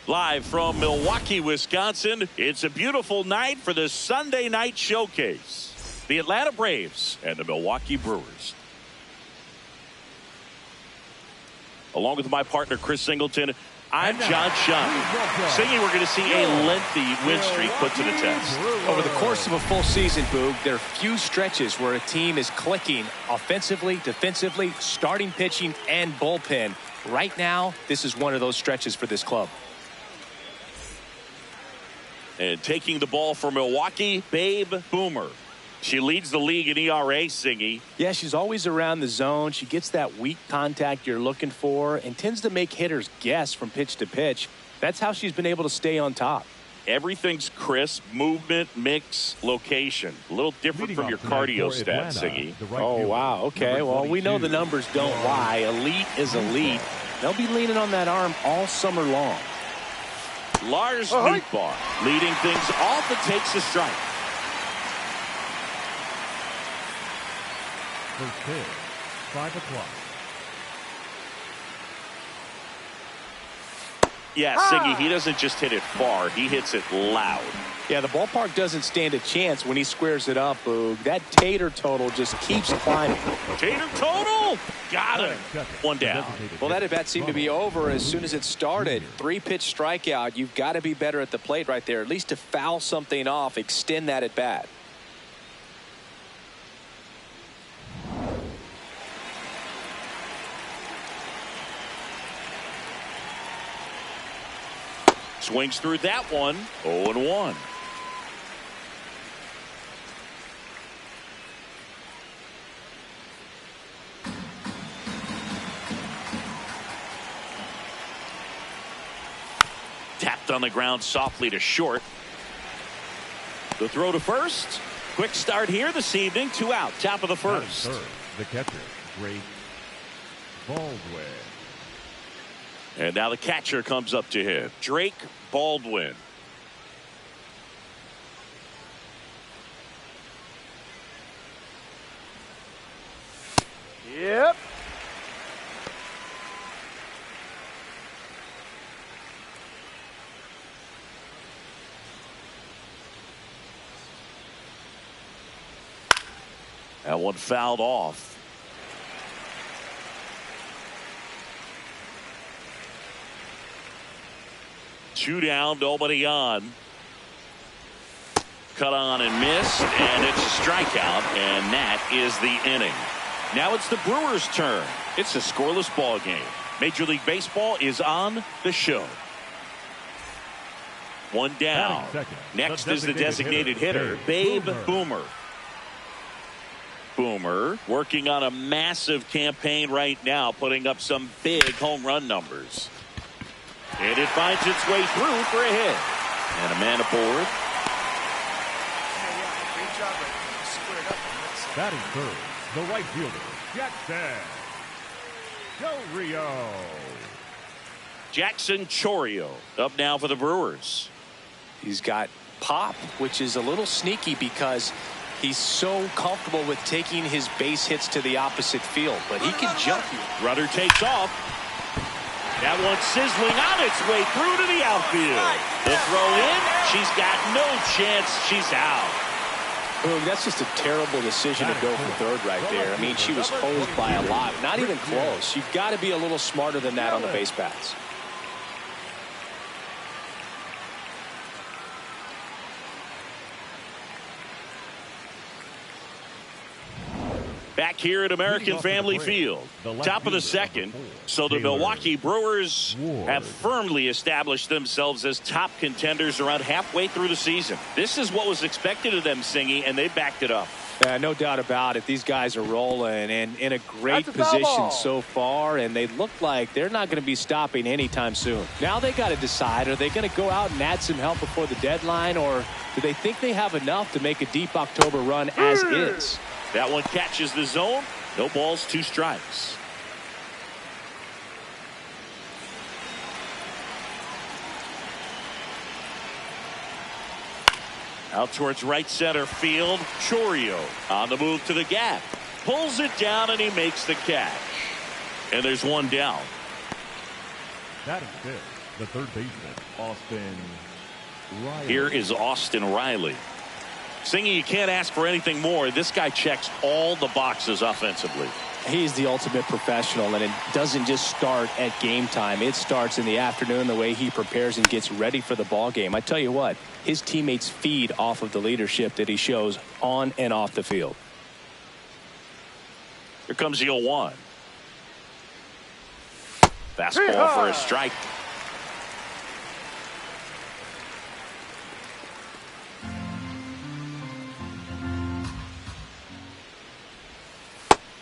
Live from Milwaukee, Wisconsin, it's a beautiful night for the Sunday night showcase. The Atlanta Braves and the Milwaukee Brewers. Along with my partner, Chris Singleton, I'm John Schumm. Singing, we're going to see a lengthy win streak put to the test. Over the course of a full season, Boog, there are few stretches where a team is clicking offensively, defensively, starting pitching, and bullpen. Right now, this is one of those stretches for this club. And taking the ball for Milwaukee, Babe Boomer. She leads the league in ERA, Singy. Yeah, she's always around the zone. She gets that weak contact you're looking for and tends to make hitters guess from pitch to pitch. That's how she's been able to stay on top. Everything's crisp, movement, mix, location. A little different from your cardio stats, Singy. Oh, wow. Okay, well, we know the numbers don't lie. Elite is elite. They'll be leaning on that arm all summer long. Lars Nootbaar leading things off and takes a strike. First pitch, 5 o'clock. Yeah, Siggy, he doesn't just hit it far, he hits it loud. Yeah, the ballpark doesn't stand a chance when he squares it up, Boog. That Tater total just keeps climbing. Tater total! Got him. One down. Well, that at-bat seemed to be over as soon as it started. 3-pitch strikeout. You've got to be better at the plate right there, at least to foul something off, extend that at-bat. Swings through that one. 0-1. Tapped on the ground softly to short. The throw to first. Quick start here this evening. 2 out. Top of the first. The catcher, Drake Baldwin. And now the catcher comes up to him. Drake Baldwin. Yep. That one fouled off. Two down, nobody on. Cut on and missed, and it's a strikeout, and that is the inning. Now it's the Brewers' turn. It's a scoreless ball game. Major League Baseball is on the show. One down. Next is the designated hitter, Babe Boomer. Boomer working on a massive campaign right now, putting up some big home run numbers. And it finds its way through for a hit. And a man aboard. Batting third, the right fielder, Jackson Chorio. Jackson Chorio up now for the Brewers. He's got pop, which is a little sneaky because he's so comfortable with taking his base hits to the opposite field, but he can jump you. Rudder takes off. That one's sizzling on its way through to the outfield. The throw in. She's got no chance. She's out. Boom, that's just a terrible decision to go for third right there. I mean, she was hosed by a lot. Not even close. You've got to be a little smarter than that on the base paths. Back here at American Family Field, top of the second. So the Milwaukee Brewers have firmly established themselves as top contenders around halfway through the season. This is what was expected of them, Singy, and they backed it up. No doubt about it. These guys are rolling and in a great position so far, and they look like they're not going to be stopping anytime soon. Now they got to decide, are they going to go out and add some help before the deadline, or do they think they have enough to make a deep October run as is? That one catches the zone. No balls, 2 strikes. Out towards right center field. Chorio on the move to the gap. Pulls it down and he makes the catch. And there's one down. That is it. the third baseman, Austin Riley. Here is Austin Riley. Singy, you can't ask for anything more. This guy checks all the boxes offensively. He's the ultimate professional, and it doesn't just start at game time. It starts in the afternoon, the way he prepares and gets ready for the ball game. I tell you what, his teammates feed off of the leadership that he shows on and off the field. Here comes the 0-1. Fastball for a strike.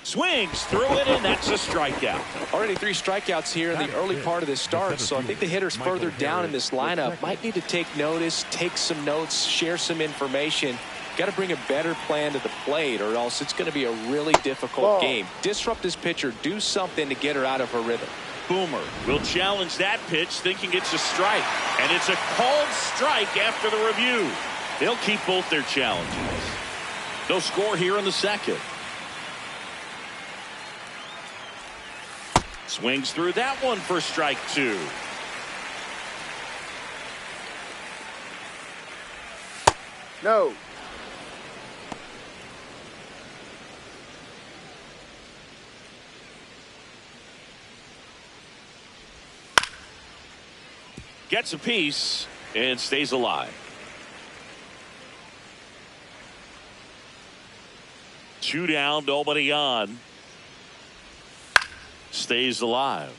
Swings through it, and that's a strikeout. Already 3 strikeouts here in the early part of this start, so I think the hitters further down in this lineup might need to take notice, take some notes, share some information. Got to bring a better plan to the plate, or else it's going to be a really difficult game. Disrupt this pitcher, do something to get her out of her rhythm. Boomer will challenge that pitch, thinking it's a strike, and it's a called strike after the review. They'll keep both their challenges. No score here in the second. Swings through that one for strike 2. No. Gets a piece and stays alive. 2 down, nobody on. Stays alive.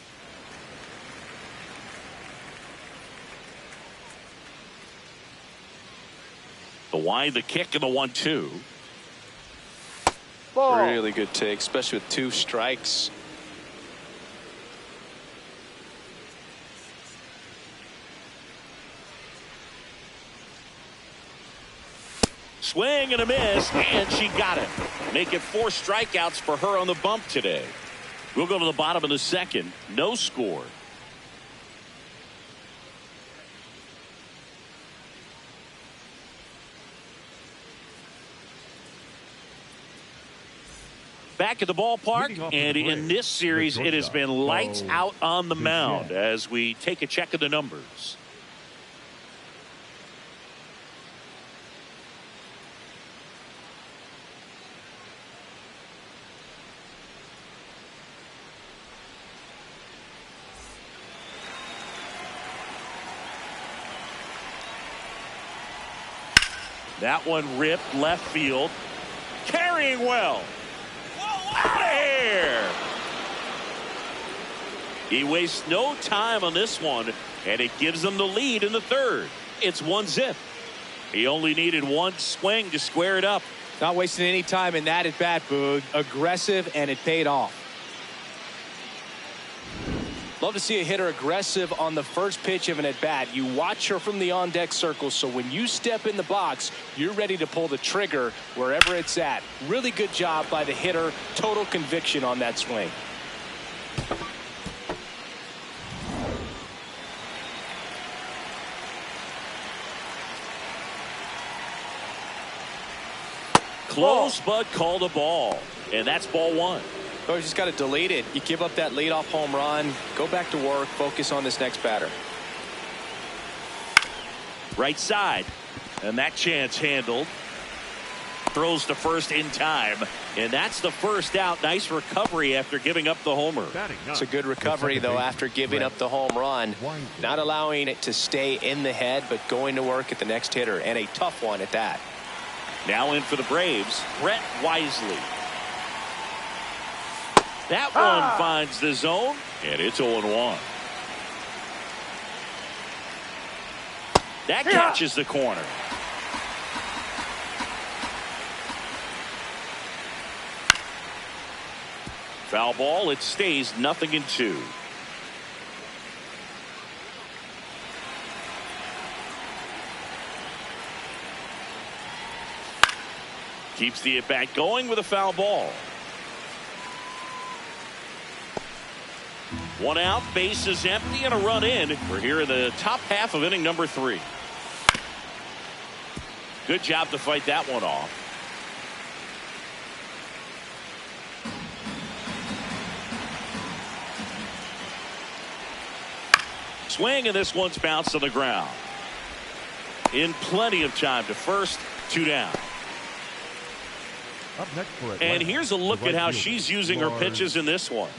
The wide, the kick, and the 1-2. Really good take, especially with 2 strikes. Swing and a miss, and she got it. Make it 4 strikeouts for her on the bump today. We'll go to the bottom of the second. No score. Back at the ballpark, and in this series, it has been lights out on the mound as we take a check of the numbers. That one ripped left field. Carrying well. Out of here. He wastes no time on this one, and it gives them the lead in the third. It's 1-0. He only needed 1 swing to square it up. Not wasting any time in that at bat, Boog. Aggressive, and it paid off. Love to see a hitter aggressive on the first pitch of an at-bat. You watch her from the on-deck circle, so when you step in the box, you're ready to pull the trigger wherever it's at. Really good job by the hitter. Total conviction on that swing. Close, but called a ball. And that's ball 1. Oh, you just got to delete it. You give up that leadoff home run. Go back to work. Focus on this next batter. Right side. And that chance handled. Throws to first in time. And that's the first out. Nice recovery after giving up the homer. It's a good recovery, though, after giving up the home run. Not allowing it to stay in the head, but going to work at the next hitter. And a tough one at that. Now in for the Braves, Brett Wisely. That one finds the zone, and it's 0-1. That catches the corner. Foul ball. It stays 0-2. Keeps the at-bat going with a foul ball. 1 out, base is empty, and a run in. We're here in the top half of inning number 3. Good job to fight that one off. Swing, and this one's bounced on the ground. In plenty of time to first, 2 down. Up next for Atlanta, and here's a look at how she's using her pitches in this one.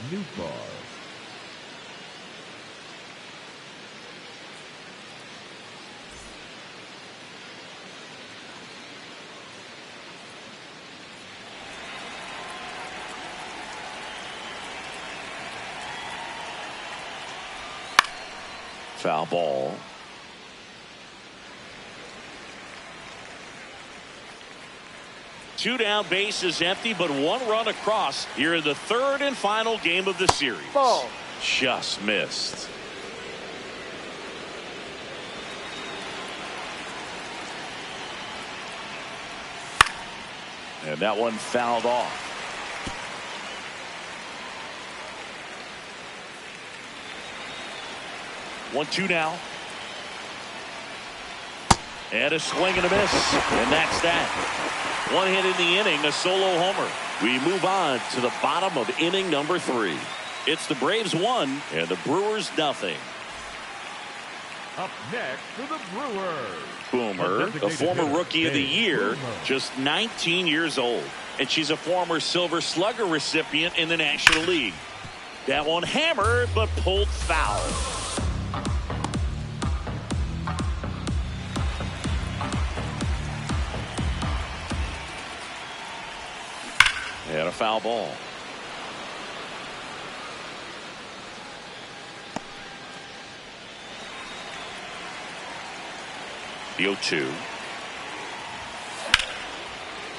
Foul ball. Two down, base is empty, but 1 run across here in the 3rd and final game of the series. Ball. Just missed. And that one fouled off. 1-2 now. And a swing and a miss. And that's that. 1 hit in the inning, a solo homer. We move on to the bottom of inning number 3. It's the Braves 1 and the Brewers nothing. Up next for the Brewers, Boomer, a former Rookie of the Year, just 19 years old. And she's a former Silver Slugger recipient in the National League. That one hammered, but pulled foul. And a foul ball. The 0-2.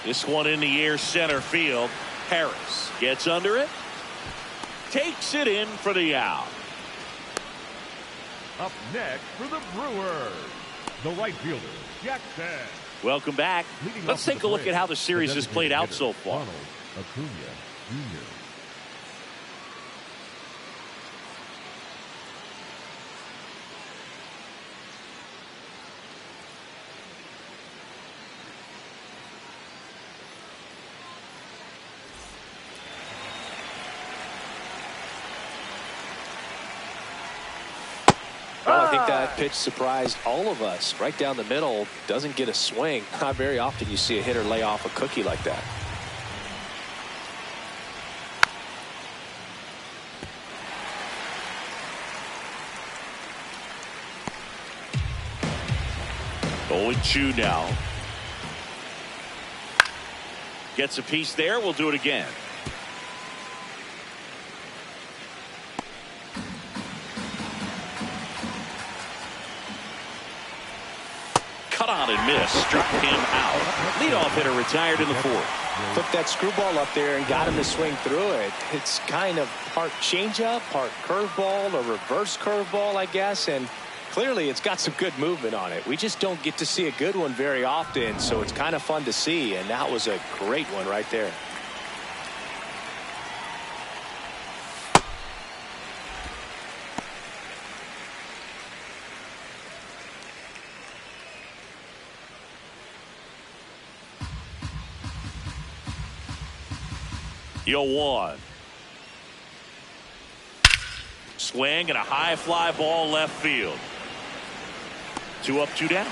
This one in the air, center field. Harris gets under it. Takes it in for the out. Up next for the Brewers, the right fielder, Jackson. Welcome back. Let's take a look at how the series has played out so far. Acuna Jr. Well, I think that pitch surprised all of us. Right down the middle, doesn't get a swing. Not very often you see a hitter lay off a cookie like that. Oh, 2 now. Gets a piece there. We'll do it again. Cut on and miss. Struck him out. Leadoff hitter retired in the 4th. Took that screwball up there and got him to swing through it. It's kind of part changeup, part curveball, or reverse curveball, I guess. And clearly it's got some good movement on it. We just don't get to see a good one very often, so it's kind of fun to see. And that was a great one right there. Yo, 1. Swing and a high fly ball left field. 2 up, 2 down.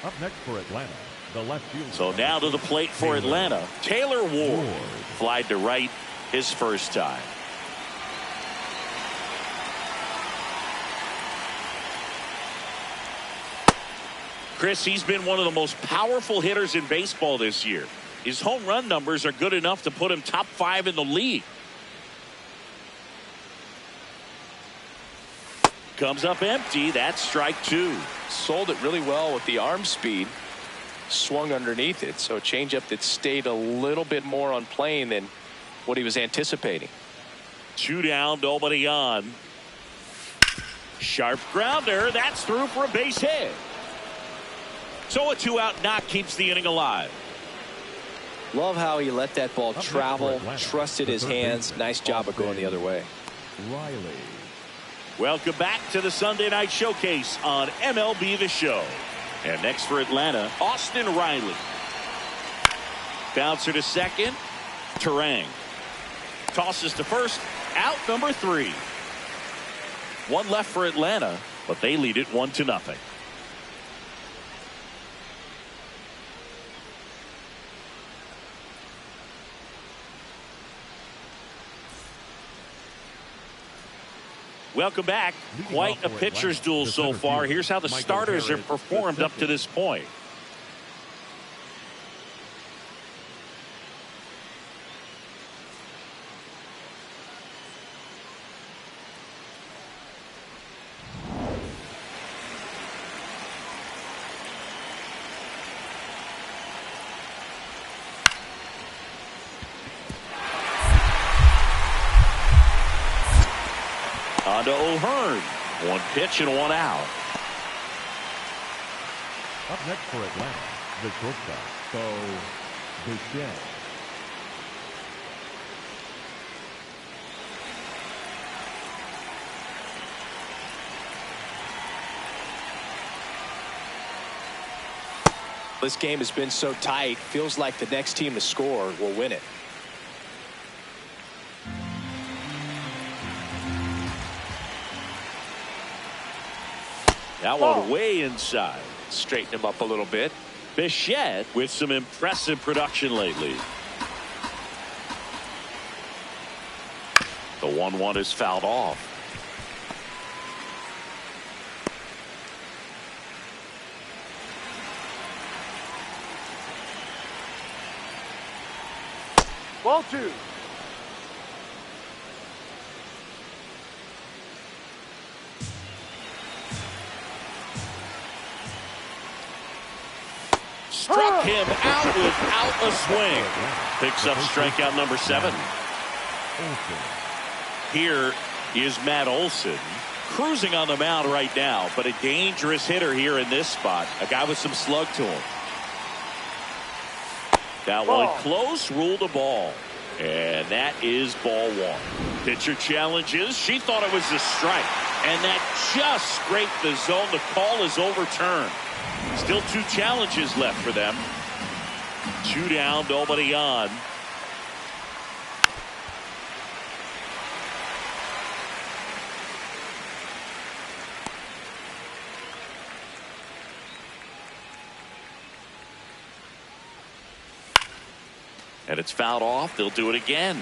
Up next for Atlanta, the left fielder. So now to the plate for Atlanta. Taylor Ward flied to right his first time. Chris, he's been one of the most powerful hitters in baseball this year. His home run numbers are good enough to put him top 5 in the league. Comes up empty. That's strike 2. Sold it really well with the arm speed. Swung underneath it. So a changeup that stayed a little bit more on plane than what he was anticipating. 2 down, nobody on. Sharp grounder. That's through for a base hit. So a 2-out knock keeps the inning alive. Love how he let that ball travel, trusted his hands. Nice job of going the other way. Riley. Welcome back to the Sunday Night Showcase on MLB The Show. And next for Atlanta, Austin Riley. Bouncer to second. Terang. tosses to first. Out number 3. One left for Atlanta, but they lead it 1-0. Welcome back. Quite a pitcher's duel so far. Here's how the starters have performed up to this point. On to O'Hearn. One pitch and one out. Up next for Atlanta, the shortstop, Bo Bichette. This game has been so tight. Feels like the next team to score will win it. That one way inside. Straighten him up a little bit. Bichette with some impressive production lately. The 1-1 is fouled off. Ball 2. Struck him out without a swing. Picks up strikeout number 7. Here is Matt Olson cruising on the mound right now, but a dangerous hitter here in this spot. A guy with some slug to him. That one close, ruled a ball. And that is ball 1. Pitcher challenges. She thought it was a strike. And that just scraped the zone. The call is overturned. Still 2 challenges left for them. 2 down, nobody on. And it's fouled off. They'll do it again.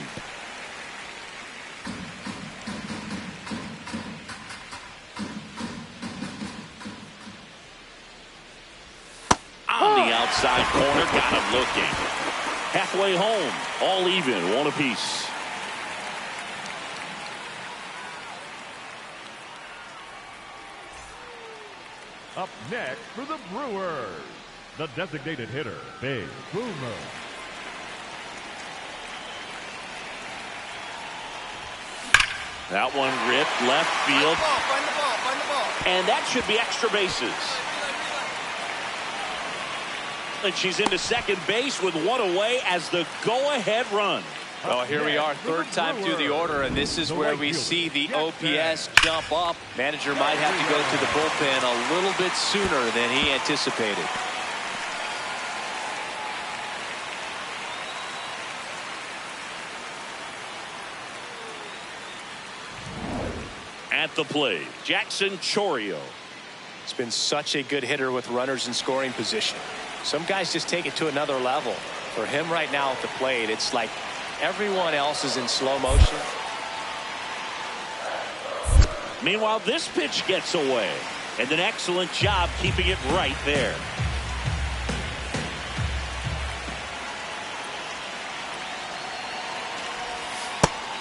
On the outside corner, got him looking. Halfway home, all even, 1 apiece. Up next for the Brewers, the designated hitter, Big Boomer. That one ripped left field. Find the ball. And that should be extra bases. And she's into second base with 1 away as the go-ahead run. Well, here we are, 3rd time through the order, and this is where we see the OPS jump up. Manager might have to go to the bullpen a little bit sooner than he anticipated. At the plate, Jackson Chourio. It's been such a good hitter with runners in scoring position. Some guys just take it to another level. For him right now at the plate, it's like everyone else is in slow motion. Meanwhile, this pitch gets away. And an excellent job keeping it right there.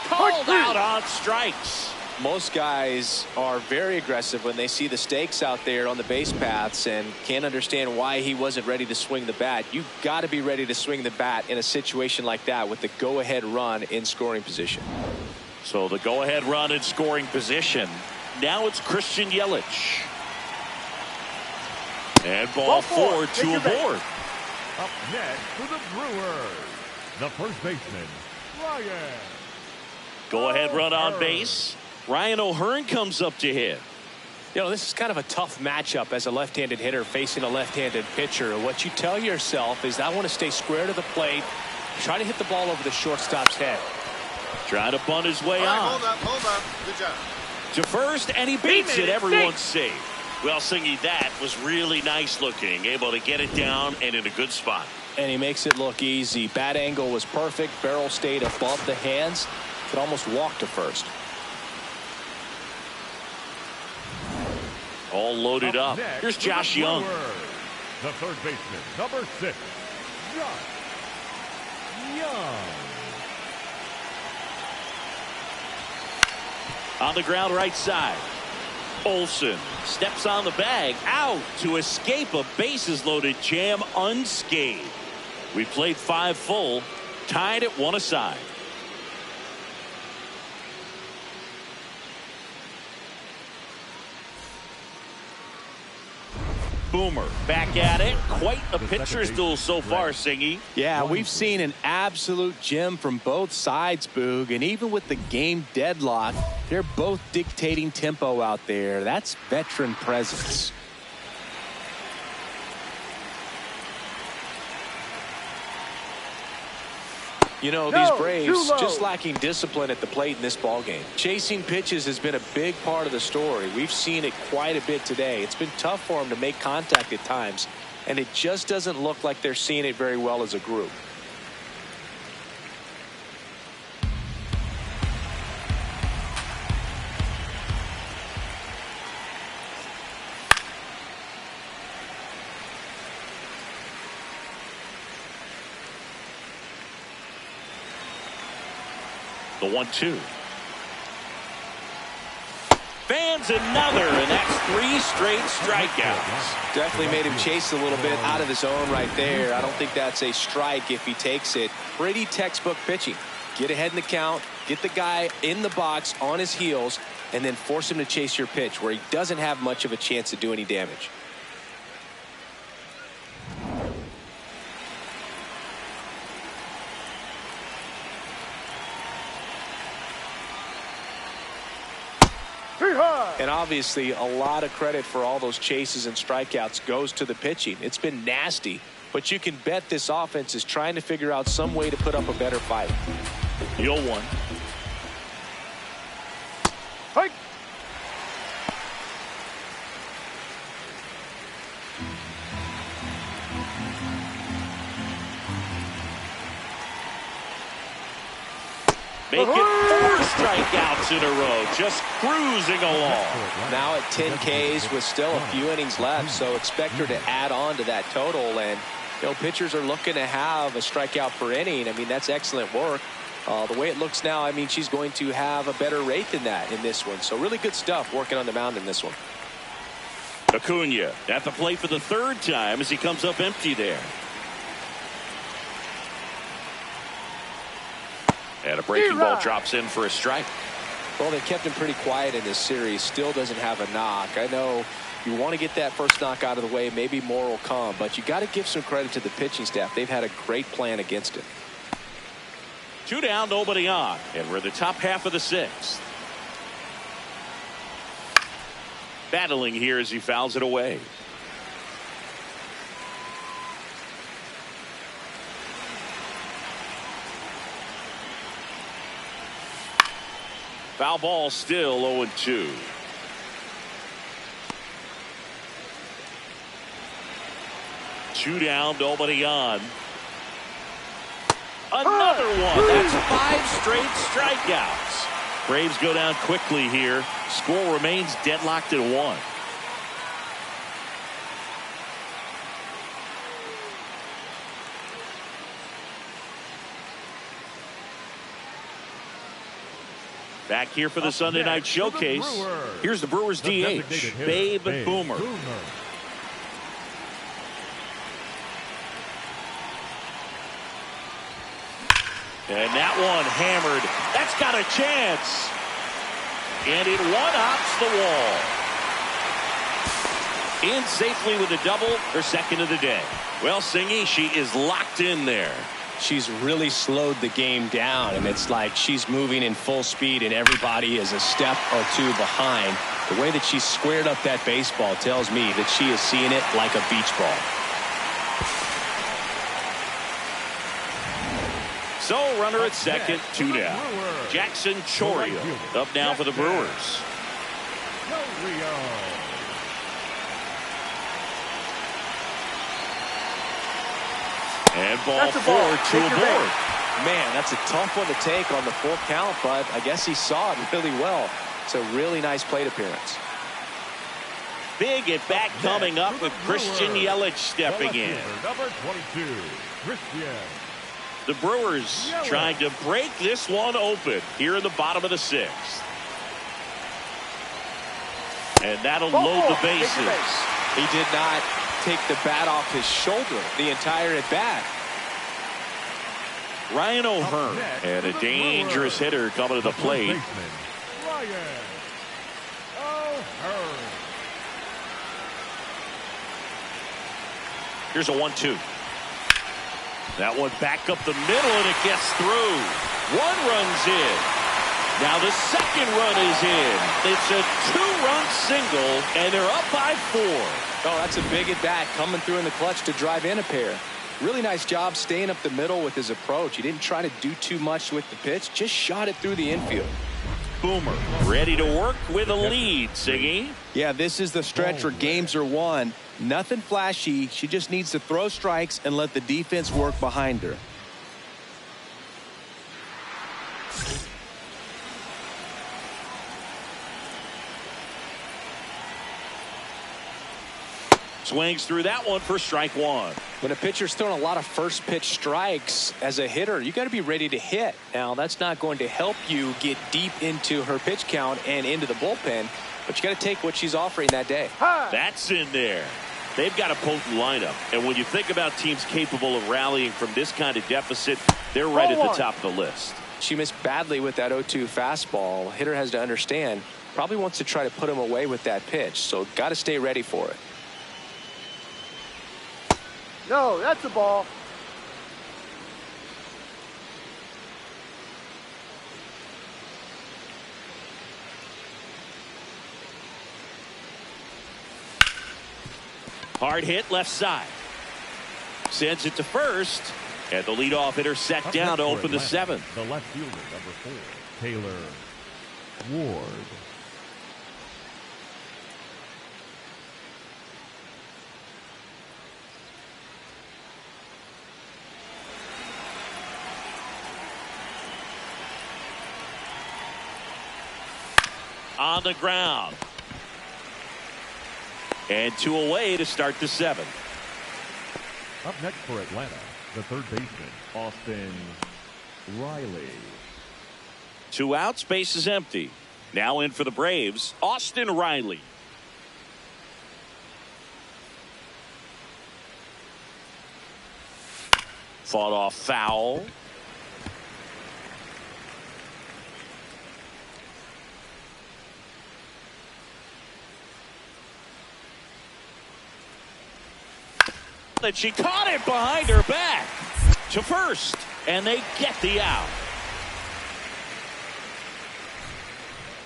Called out on strikes. Most guys are very aggressive when they see the stakes out there on the base paths and can't understand why he wasn't ready to swing the bat. You've got to be ready to swing the bat in a situation like that with the go-ahead run in scoring position. So the go-ahead run in scoring position. Now it's Christian Yelich. And ball 4 to aboard. Up next for the Brewers, the first baseman, Ryan. Go-ahead run on base. Ryan O'Hearn comes up to hit. You know, this is kind of a tough matchup as a left-handed hitter facing a left-handed pitcher. What you tell yourself is, I want to stay square to the plate, try to hit the ball over the shortstop's head. Trying to bunt his way All on. right, hold up. Good job. To first, and he beats it. Everyone's safe. Well, Singy, that was really nice looking. Able to get it down and in a good spot. And he makes it look easy. Bat angle was perfect. Barrel stayed above the hands. Could almost walk to first. All loaded up. Here's Josh Young. The third baseman, number 6, Josh Young. On the ground right side. Olsen steps on the bag, out to escape a bases loaded jam unscathed. We played 5 full, tied at 1 aside. Boomer back at it. Quite a pitcher's duel so far, Singy. Yeah, we've seen an absolute gem from both sides, Boog, and even with the game deadlock, they're both dictating tempo out there. That's veteran presence. You know, these Braves just lacking discipline at the plate in this ballgame. Chasing pitches has been a big part of the story. We've seen it quite a bit today. It's been tough for them to make contact at times, and it just doesn't look like they're seeing it very well as a group. The 1-2. Fans another, and that's 3 straight strikeouts. Definitely made him chase a little bit out of his zone right there. I don't think that's a strike if he takes it. Pretty textbook pitching. Get ahead in the count, get the guy in the box on his heels, and then force him to chase your pitch where he doesn't have much of a chance to do any damage. And obviously a lot of credit for all those chases and strikeouts goes to the pitching. It's been nasty, but you can bet this offense is trying to figure out some way to put up a better fight. 0-1. Hike. Make it 4 strikeouts in a row, just cruising along. Now at 10 Ks with still a few innings left, so expect her to add on to that total. And you know, pitchers are looking to have a strikeout per inning. I mean, that's excellent work. The way it looks now, I mean, she's going to have a better rate than that in this one. So really good stuff working on the mound in this one. Acuna at the plate for the 3rd time as he comes up empty there. And a breaking ball drops in for a strike. Well, they kept him pretty quiet in this series. Still doesn't have a knock. I know you want to get that first knock out of the way. Maybe more will come, but you got to give some credit to the pitching staff. They've had a great plan against it. 2 down, nobody on, and we're in the top half of the 6th. Battling here as he fouls it away. Foul ball, still 0-2. Two down, nobody on. Another one. That's 5 straight strikeouts. Braves go down quickly here. Score remains deadlocked at 1. Back here for the Sunday night showcase. Here's the Brewers DH, Babe Boomer. And that one hammered. That's got a chance. And it one-hops the wall. In safely with a double, her 2nd of the day. Well, Singy, she is locked in there. She's really slowed the game down, and it's like she's moving in full speed and everybody is a step or 2 behind. The way that she's squared up that baseball tells me that she is seeing it like a beach ball. So runner at second, 2 down. Jackson Chourio up now for the Brewers. And ball 4 to a board. Man, that's a tough one to take on the full count, but I guess he saw it really well. It's a really nice plate appearance. Big at bat coming up with Christian Yelich stepping in. Number 22, Christian. The Brewers trying to break this one open here in the bottom of the 6th. And that'll load the bases. He did not take the bat off his shoulder the entire at bat. Ryan O'Hearn and a dangerous hitter coming to the plate. Here's a 1-2. That one back up the middle, and it gets through. 1 run's in. Now the second run is in. It's a 2-run single, and they're up by 4. Oh, that's a big at bat coming through in the clutch to drive in a pair. Really nice job staying up the middle with his approach. He didn't try to do too much with the pitch, just shot it through the infield. Boomer ready to work with a lead, Siggy. Yeah, this is the stretch where games are won. Nothing flashy. She just needs to throw strikes and let the defense work behind her. Swings through that one for strike 1. When a pitcher's throwing a lot of first pitch strikes as a hitter, you got to be ready to hit. Now, that's not going to help you get deep into her pitch count and into the bullpen, but you got to take what she's offering that day. That's in there. They've got a potent lineup, and when you think about teams capable of rallying from this kind of deficit, they're right at the top of the list. She missed badly with that 0-2 fastball. Hitter has to understand, probably wants to try to put him away with that pitch, so got to stay ready for it. No, that's a ball. Hard hit left side. Sends it to first. And the leadoff hitter set down to open the 7th. The left fielder, number 4, Taylor Ward. On the ground. And 2 away to start the 7th. Up next for Atlanta, the third baseman, Austin Riley. 2 outs, base is empty. Now in for the Braves, Austin Riley. Fought off foul. That she caught it behind her back to first, and they get the out.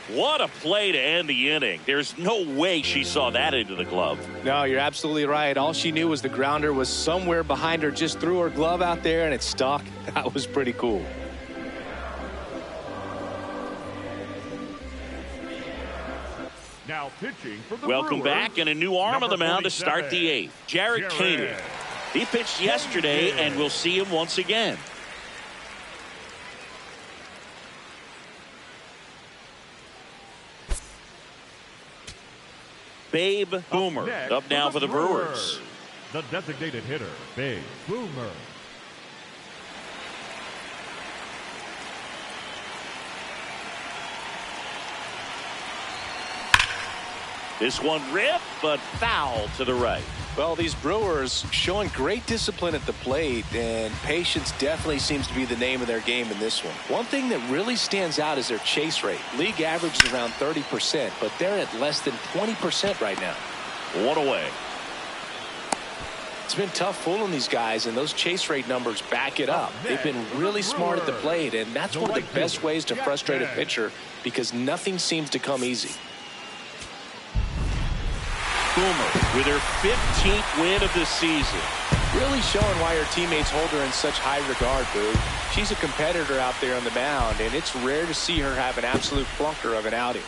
What a play to end the inning. There's no way she saw that into the glove. No, you're absolutely right. All she knew was the grounder was somewhere behind her, just threw her glove out there and it stuck. That was pretty cool. Now pitching for the Welcome Brewers, back, and a new arm on the mound to start the 8th. Jared Koenig. He pitched yesterday, and we'll see him once again. Babe Boomer up now for the Brewers. The designated hitter, Babe Boomer. This one ripped, but foul to the right. Well, these Brewers showing great discipline at the plate, and patience definitely seems to be the name of their game in this one. One thing that really stands out is their chase rate. League average is around 30%, but they're at less than 20% right now. 1 away. It's been tough fooling these guys, and those chase rate numbers back it up. They've been really smart at the plate, and that's one of the best ways to frustrate a pitcher because nothing seems to come easy. Boomer with her 15th win of the season. Really showing why her teammates hold her in such high regard, Boo. She's a competitor out there on the mound, and it's rare to see her have an absolute clunker of an outing.